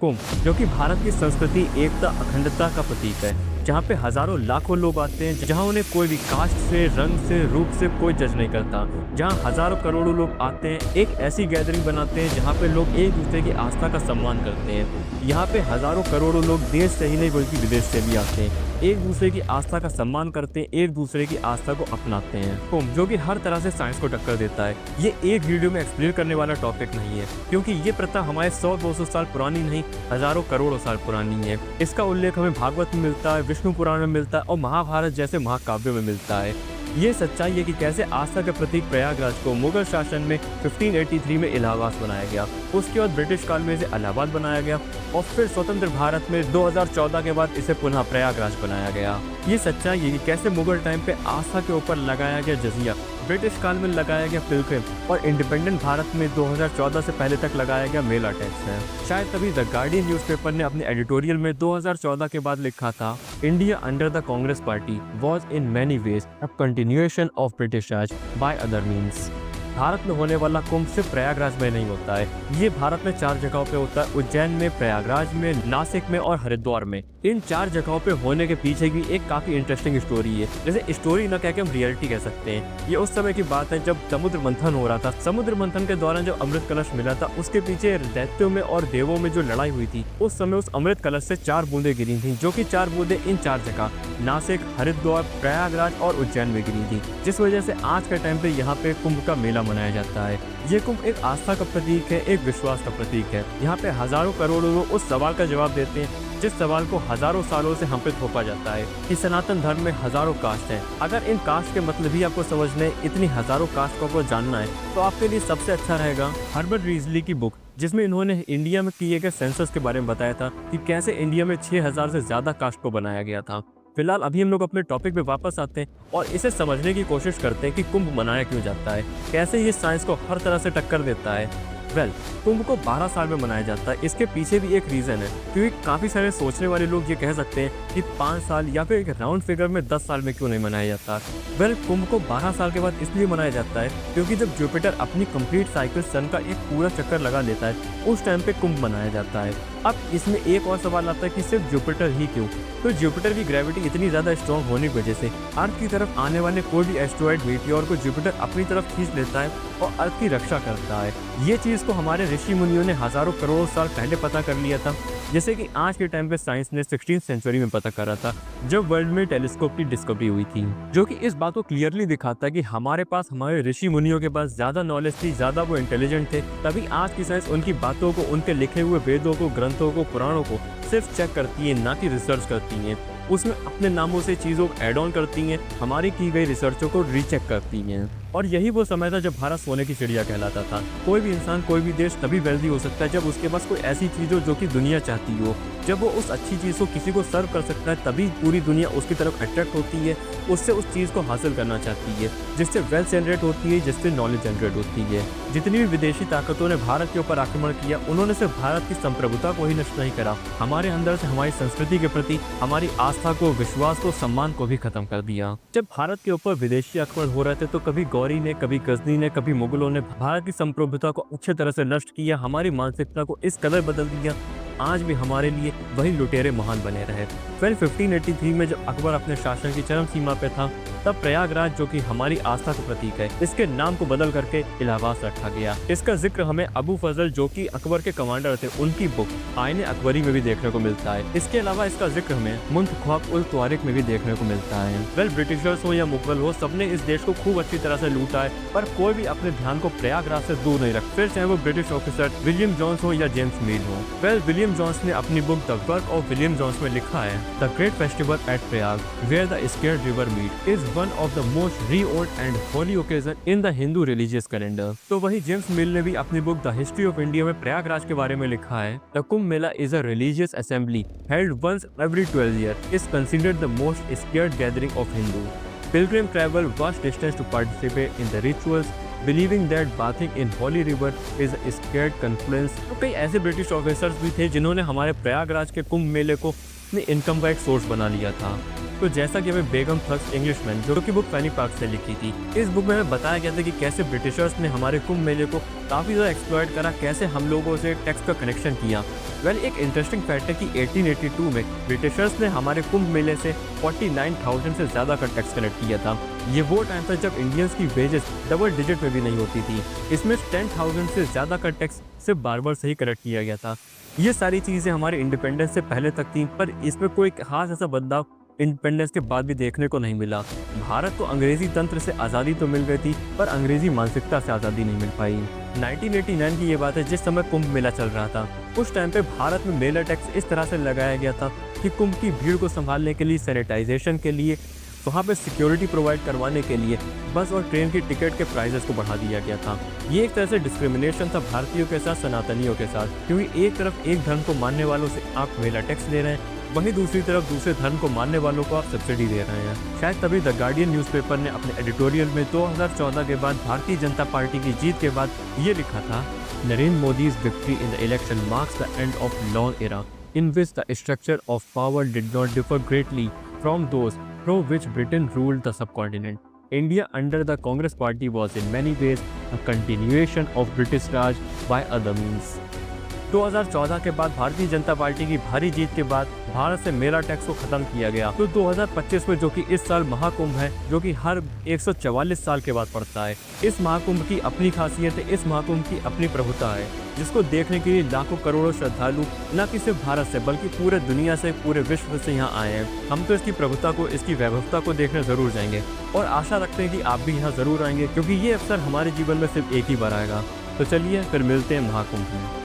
कुंभ, जो कि भारत की संस्कृति, एकता, अखंडता का प्रतीक है, जहाँ पे हजारों लाखों लोग आते हैं, जहाँ उन्हें कोई भी कास्ट से, रंग से, रूप से कोई जज नहीं करता, जहाँ हजारों करोड़ों लोग आते हैं, एक ऐसी गैदरिंग बनाते हैं जहाँ पे लोग एक दूसरे की आस्था का सम्मान करते हैं। यहाँ पे हजारों करोड़ों लोग देश से ही नहीं बल्कि विदेश से भी आते हैं, एक दूसरे की आस्था का सम्मान करते हैं, एक दूसरे की आस्था को अपनाते हैं। कुंभ, जो कि हर तरह से साइंस को टक्कर देता है, ये एक वीडियो में एक्सप्लेन करने वाला टॉपिक नहीं है, क्योंकि ये प्रथा हमारे 100-200 साल पुरानी नहीं, हजारों करोड़ों साल पुरानी है। इसका उल्लेख हमें भागवत में मिलता है, विष्णु पुराण में मिलता है और महाभारत जैसे महाकाव्यों में मिलता है। ये सच्चाई है कि कैसे आस्था के प्रतीक प्रयागराज को मुगल शासन में 1583 में इलाहाबाद बनाया गया, उसके बाद ब्रिटिश काल में इसे इलाहाबाद बनाया गया और फिर स्वतंत्र भारत में 2014 के बाद इसे पुनः प्रयागराज बनाया गया। ये सच्चाई है कि कैसे मुगल टाइम पे आस्था के ऊपर लगाया गया जजिया, ब्रिटिश काल में लगाया गया पिलग्रिम और इंडिपेंडेंट भारत में 2014 से पहले तक लगाया गया मेला टैक्स है। शायद तभी द गार्डियन न्यूज़पेपर ने अपने एडिटोरियल में 2014 के बाद लिखा था, India under the Congress party was in many ways a continuation of British Raj by other means. Bharat में होने वाला कुंभ सिर्फ प्रयागराज में नहीं होता है, ये भारत में 4 जगहों पे होता है, उज्जैन में, प्रयागराज में, नासिक में और हरिद्वार में। इन 4 जगहों पे होने के पीछे भी एक काफी इंटरेस्टिंग स्टोरी है, जैसे स्टोरी न कह के हम रियलिटी कह सकते हैं। ये उस समय की बात है जब समुद्र मंथन हो रहा था। समुद्र मंथन के दौरान जब अमृत कलश मिला था, उसके पीछे दैत्यों में और देवों में जो लड़ाई हुई थी, उस समय उस अमृत कलश से 4 बूंदे गिरी थी, जो कि 4 बूंदे इन 4 जगह नासिक, हरिद्वार, प्रयागराज और उज्जैन में गिरी थी, जिस वजह से आज के टाइम पे यहाँ पे कुंभ का मेला मनाया जाता है। ये कुंभ एक आस्था का प्रतीक है, एक विश्वास का प्रतीक है। यहाँ पे हजारों करोड़ों लोग उस सवाल का जवाब देते हैं जिस सवाल को हजारों सालों से हम पे थोपा जाता है कि सनातन धर्म में हजारों कास्ट हैं। अगर इन कास्ट के मतलब ही आपको समझने, इतनी हजारों कास्ट को आपको जानना है, तो आपके लिए सबसे अच्छा रहेगा हर्बर्ट रीजली की बुक, जिसमें इन्होंने इंडिया में किए गए सेंसस के बारे में बताया था कि कैसे इंडिया में 6000 से ज्यादा कास्ट को बनाया गया था। फिलहाल अभी हम लोग अपने टॉपिक पे वापस आते हैं और इसे समझने की कोशिश करते हैं कि कुंभ मनाया क्यों जाता है, कैसे ये साइंस को हर तरह से टक्कर देता है। कुंभ को 12 साल में मनाया जाता है। इसके पीछे भी एक रीजन है, क्योंकि काफी सारे सोचने वाले लोग ये कह सकते हैं कि 5 साल या फिर एक राउंड फिगर में 10 साल में क्यों नहीं मनाया जाता। कुंभ को 12 साल के बाद इसलिए मनाया जाता है क्योंकि जब जुपिटर अपनी कंप्लीट साइकिल सन का एक पूरा चक्कर लगा लेता है, उस टाइम पे कुंभ मनाया जाता है। अब इसमें एक और सवाल आता है कि सिर्फ जुपिटर ही क्यों? तो जुपिटर की ग्रेविटी इतनी ज्यादा स्ट्रॉन्ग होने की वजह से अर्थ की तरफ आने वाले कोई भी एस्ट्रॉइड, मीटियोर को जुपिटर अपनी तरफ खींच लेता है और अर्थ की रक्षा करता है। ये चीज को हमारे ऋषि मुनियों ने हजारों करोड़ों साल पहले पता कर लिया था, जैसे कि आज के टाइम पे साइंस ने 16th सेंचुरी में पता करा था, जब वर्ल्ड में टेलीस्कोप की डिस्कवरी हुई थी, जो कि इस बात को क्लियरली दिखाता है कि हमारे पास, हमारे ऋषि मुनियों के पास ज्यादा नॉलेज थी, ज्यादा वो इंटेलिजेंट थे। तभी आज की साइंस उनकी बातों को, उनके लिखे हुए वेदों को, ग्रंथों को, पुराणों को सिर्फ चेक करती है, ना कि रिसर्च करती है। उसमें अपने नामों से चीज़ों को ऐड ऑन करती हैं, हमारी की गई रिसर्चों को रीचेक करती हैं। और यही वो समय था जब भारत सोने की चिड़िया कहलाता था। कोई भी इंसान, कोई भी देश तभी वेल्दी हो सकता है जब उसके पास कोई ऐसी चीज़ हो जो कि दुनिया चाहती हो। जब वो उस अच्छी चीज़ को किसी को सर्व कर सकता है, तभी पूरी दुनिया उसकी तरफ अट्रैक्ट होती है, उससे उस चीज़ को हासिल करना चाहती है, जिससे वेल्थ जनरेट होती है, जिससे नॉलेज जनरेट होती है। जितनी भी विदेशी ताकतों ने भारत के ऊपर आक्रमण किया, उन्होंने सिर्फ भारत की संप्रभुता को ही नष्ट नहीं करा, हमारे अंदर से हमारी संस्कृति के प्रति हमारी आस्था को, विश्वास को, सम्मान को भी खत्म कर दिया। जब भारत के ऊपर विदेशी आक्रमण हो रहे थे, तो कभी गौरी ने, कभी गजनी ने, कभी मुगलों ने भारत की संप्रभुता को अच्छे तरह से नष्ट किया, हमारी मानसिकता को इस कदर बदल दिया, आज भी हमारे लिए वही लुटेरे महान बने रहे। फिर 1583 में जब अकबर अपने शासन की चरम सीमा पे था, तब प्रयागराज, जो कि हमारी आस्था का प्रतीक है, इसके नाम को बदल करके इलाहाबाद रखा गया। इसका जिक्र हमें अबू फजल, जो कि अकबर के कमांडर थे, उनकी बुक आईने अकबरी में भी देखने को मिलता है। इसके अलावा इसका जिक्र हमें मुंतख्वाब उल तवारिक में भी देखने को मिलता है। ब्रिटिशर्स हो या मुगल हो, सबने इस देश को खूब अच्छी तरह से लूटा है, पर कोई भी अपने ध्यान को प्रयागराज से दूर नहीं रख, फिर चाहे वो ब्रिटिश ऑफिसर विलियम जोन्स हो या जेम्स मील हो। विलियम जोन्स ने अपनी book the work of William Jones में लिखा है, the great festival at Prayag where the sacred river meet is one of the most revered and holy occasion in the Hindu religious calendar. तो वही James Mill ने भी अपनी book the history of India में प्रयागराज के बारे में लिखा है, the Kumbh Mela is a religious assembly held once every 12 years, is considered the most sacred gathering of Hindu. Pilgrim travel vast distance to participate in the rituals, believing that bathing in holy river is a sacred confluence. तो कई ऐसे British officers भी थे जिन्होंने हमारे प्रयागराज के कुंभ मेले को अपनी इनकम का एक सोर्स बना लिया था। तो जैसा कि हमें बेगम थग्स इंग्लिशमैन जो कि बुक फैनी पार्क से लिखी थी, इस बुक में हमें बताया गया था कि कैसे ब्रिटिशर्स ने हमारे कुंभ मेले को काफ़ी ज़्यादा एक्सप्लॉइट करा, कैसे हम लोगों से टैक्स का कनेक्शन किया। एक इंटरेस्टिंग फैक्ट है कि 1882 में ब्रिटिशर्स ने हमारे कुंभ मेले से 49,000 से ज़्यादा का टैक्स कलेक्ट किया था। ये वो टाइम था जब इंडियंस की वेजेस डबल डिजिट में भी नहीं होती थी। इसमें 10,000 से ज़्यादा का टैक्स सिर्फ बार्बर से ही कलेक्ट किया गया था। ये सारी चीज़ें हमारे इंडिपेंडेंस से पहले तक थी, पर इसमें कोई खास ऐसा बदलाव इंडिपेंडेंस के बाद भी देखने को नहीं मिला। भारत को अंग्रेजी तंत्र से आज़ादी तो मिल गई थी, पर अंग्रेजी मानसिकता से आज़ादी नहीं मिल पाई। 1989 की ये बात है, जिस समय कुंभ मेला चल रहा था। उस टाइम पे भारत में मेला टैक्स इस तरह से लगाया गया था कि कुंभ की भीड़ को संभालने के लिए, सैनिटाइजेशन के लिए, वहाँ पे सिक्योरिटी प्रोवाइड करवाने के लिए बस और ट्रेन की टिकट के प्राइसेस को बढ़ा दिया गया था। ये एक तरह से डिस्क्रिमिनेशन था भारतीयों के साथ, सनातनियों के साथ, क्योंकि एक तरफ एक धर्म को मानने वालों से आप मेला टैक्स ले रहे हैं, वहीं दूसरी तरफ दूसरे धर्म को मानने वालों को आप सब्सिडी दे रहे हैं। शायद तभी द गार्डियन न्यूज़पेपर ने अपने एडिटोरियल में 2014 के बाद भारतीय जनता पार्टी की जीत के बाद ये लिखा था, Narendra Modi's victory in the election marks the end of long era in which the structure of power did not differ greatly from those through which Britain ruled the subcontinent. India under the Congress Party was in many ways a continuation of British Raj by other means. 2014 के बाद Bharatiya Janata party की भारी जीत के बाद भारत से मेला tax को खत्म किया गया। तो 2025 में, जो कि इस साल महाकुंभ है, जो कि हर 144 साल के बाद पड़ता है, इस महाकुंभ की अपनी खासियत है, इस महाकुंभ की अपनी प्रभुता है, जिसको देखने के लिए लाखों करोड़ों श्रद्धालु न कि सिर्फ भारत से बल्कि पूरे दुनिया से, पूरे विश्व से यहाँ आए हैं। हम तो इसकी प्रभुता को, इसकी वैभवता को देखने जरूर जाएंगे और आशा रखते हैं कि आप भी यहाँ जरूर आएंगे, क्योंकि ये अवसर हमारे जीवन में सिर्फ एक ही बार आएगा। तो चलिए फिर मिलते हैं महाकुंभ में।